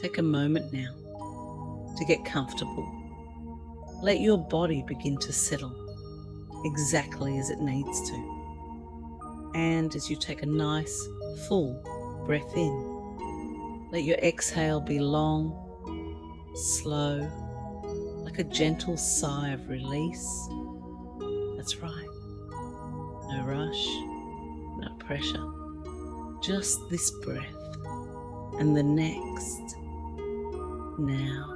Take a moment now to get comfortable. Let your body begin to settle exactly as it needs to. And as you take a nice, full breath in, let your exhale be long, slow, like a gentle sigh of release. That's right. No rush, no pressure. Just this breath and the next. Now,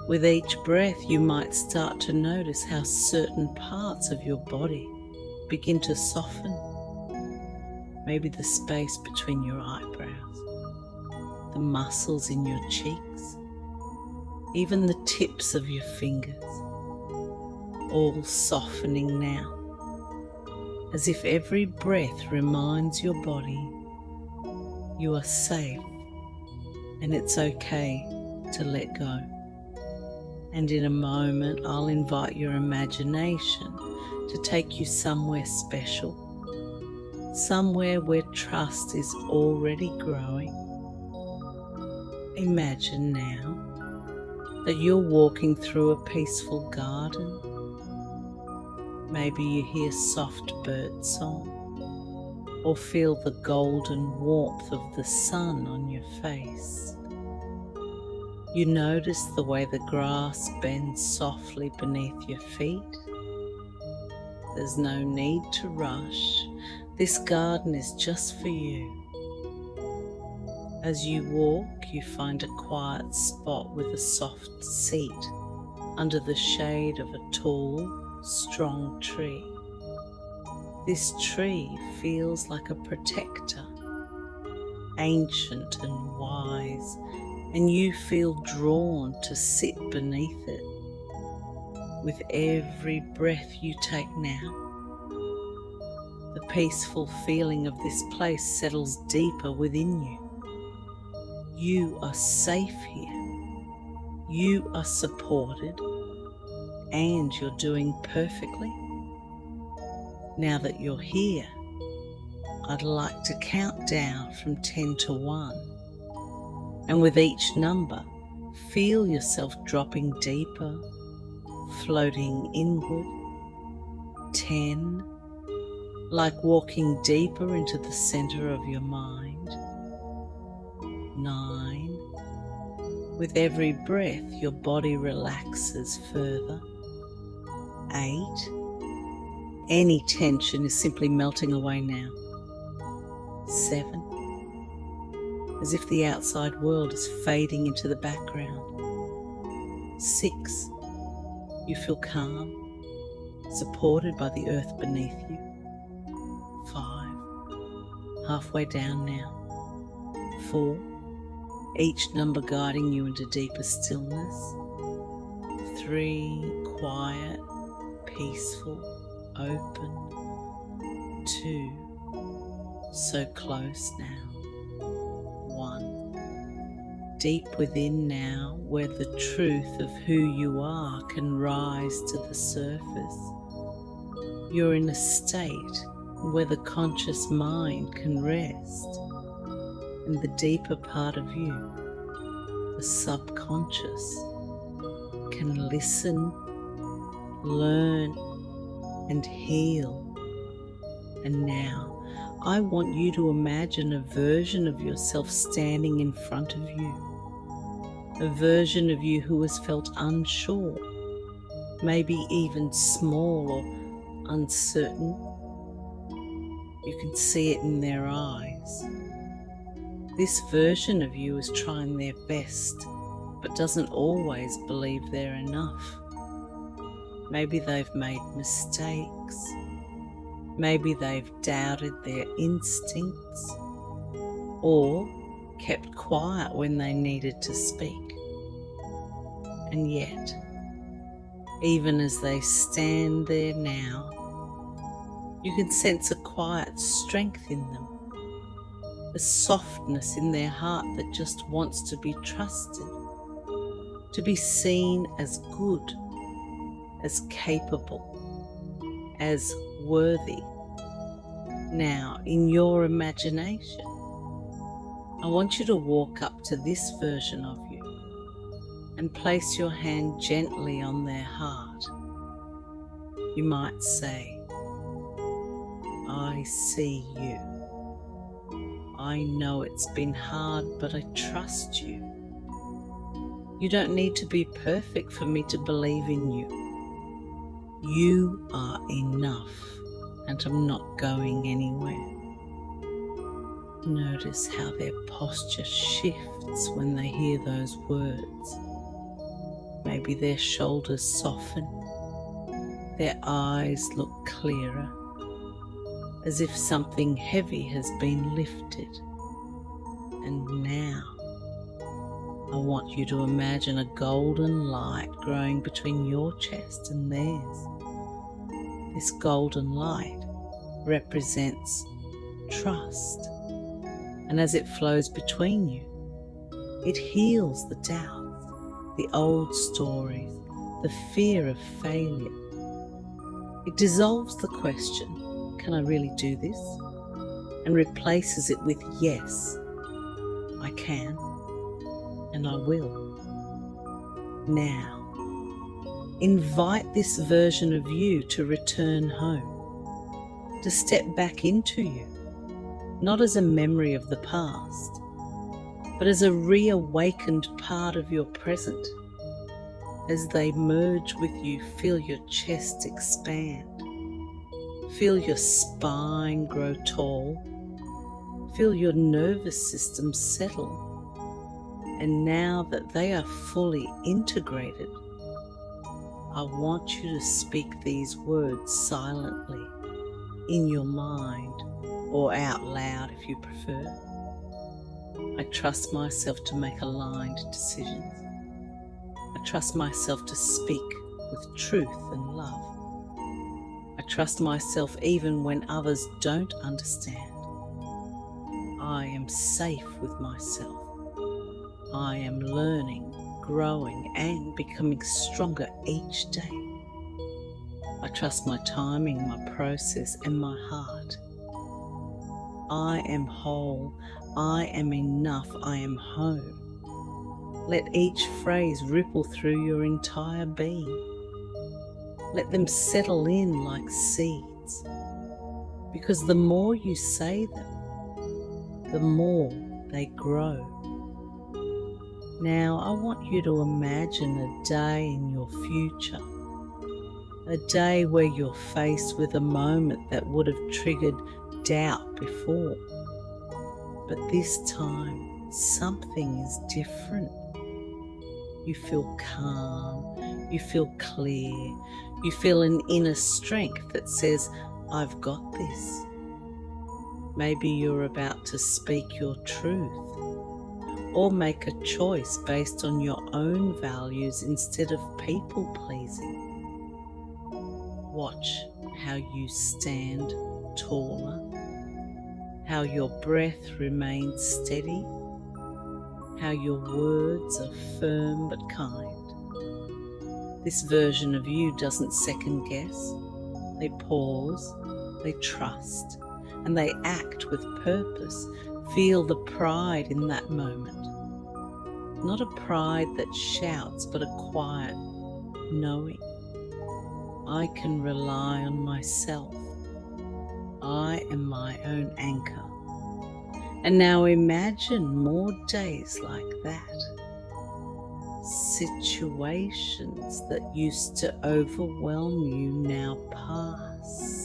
with each breath, you might start to notice how certain parts of your body begin to soften. Maybe the space between your eyebrows, the muscles in your cheeks, even the tips of your fingers, all softening now, as if every breath reminds your body you are safe and it's okay to let go. And in a moment, I'll invite your imagination to take you somewhere special, somewhere where trust is already growing. Imagine now that you're walking through a peaceful garden. Maybe you hear soft bird song or feel the golden warmth of the sun on your face. You notice the way the grass bends softly beneath your feet. There's no need to rush. This garden is just for you. As you walk, you find a quiet spot with a soft seat under the shade of a tall, strong tree. This tree feels like a protector, ancient and wise, and you feel drawn to sit beneath it. With every breath you take now, the peaceful feeling of this place settles deeper within you. You are safe here. You are supported, and you're doing perfectly. Now that you're here, I'd like to count down from 10 to 1. And with each number, feel yourself dropping deeper, floating inward. 10, like walking deeper into the center of your mind. 9, with every breath, your body relaxes further. 8, any tension is simply melting away now. 7, as if the outside world is fading into the background. 6, you feel calm, supported by the earth beneath you. 5, halfway down now. 4, each number guiding you into deeper stillness. 3, quiet, peaceful, open. 2, so close now. 1, deep within now, where the truth of who you are can rise to the surface. You're in a state where the conscious mind can rest, and the deeper part of you, the subconscious, can listen, learn, and heal. And now, I want you to imagine a version of yourself standing in front of you. A version of you who has felt unsure, maybe even small or uncertain. You can see it in their eyes. This version of you is trying their best, but doesn't always believe they're enough. Maybe they've made mistakes. Maybe they've doubted their instincts or kept quiet when they needed to speak. And yet, even as they stand there now, you can sense a quiet strength in them, a softness in their heart that just wants to be trusted, to be seen as good, as capable, as worthy. Now, in your imagination, I want you to walk up to this version of you and place your hand gently on their heart. You might say, I see you. I know it's been hard, but I trust you. You don't need to be perfect for me to believe in you. You are enough, and I'm not going anywhere. Notice how their posture shifts when they hear those words. Maybe their shoulders soften, their eyes look clearer, as if something heavy has been lifted. And now, I want you to imagine a golden light growing between your chest and theirs. This golden light represents trust, and as it flows between you, it heals the doubts, the old stories, the fear of failure. It dissolves the question, can I really do this? And replaces it with yes, I can and I will. Now, invite this version of you to return home, to step back into you, not as a memory of the past, but as a reawakened part of your present. As they merge with you, feel your chest expand. Feel your spine grow tall. Feel your nervous system settle. And now that they are fully integrated, I want you to speak these words silently, in your mind, or out loud if you prefer. I trust myself to make aligned decisions. I trust myself to speak with truth and love. I trust myself even when others don't understand. I am safe with myself. I am learning, growing, and becoming stronger each day. I trust my timing, my process, and my heart. I am whole. I am enough. I am home. Let each phrase ripple through your entire being. Let them settle in like seeds, because the more you say them, the more they grow. Now I want you to imagine a day in your future, a day where you're faced with a moment that would have triggered doubt before, but this time something is different. You feel calm, you feel clear, you feel an inner strength that says, I've got this. Maybe you're about to speak your truth, or make a choice based on your own values instead of people-pleasing. Watch how you stand taller, how your breath remains steady, how your words are firm but kind. This version of you doesn't second guess. They pause, they trust, and they act with purpose. Feel the pride in that moment. Not a pride that shouts, but a quiet knowing. I can rely on myself. I am my own anchor. And now imagine more days like that. Situations that used to overwhelm you now pass.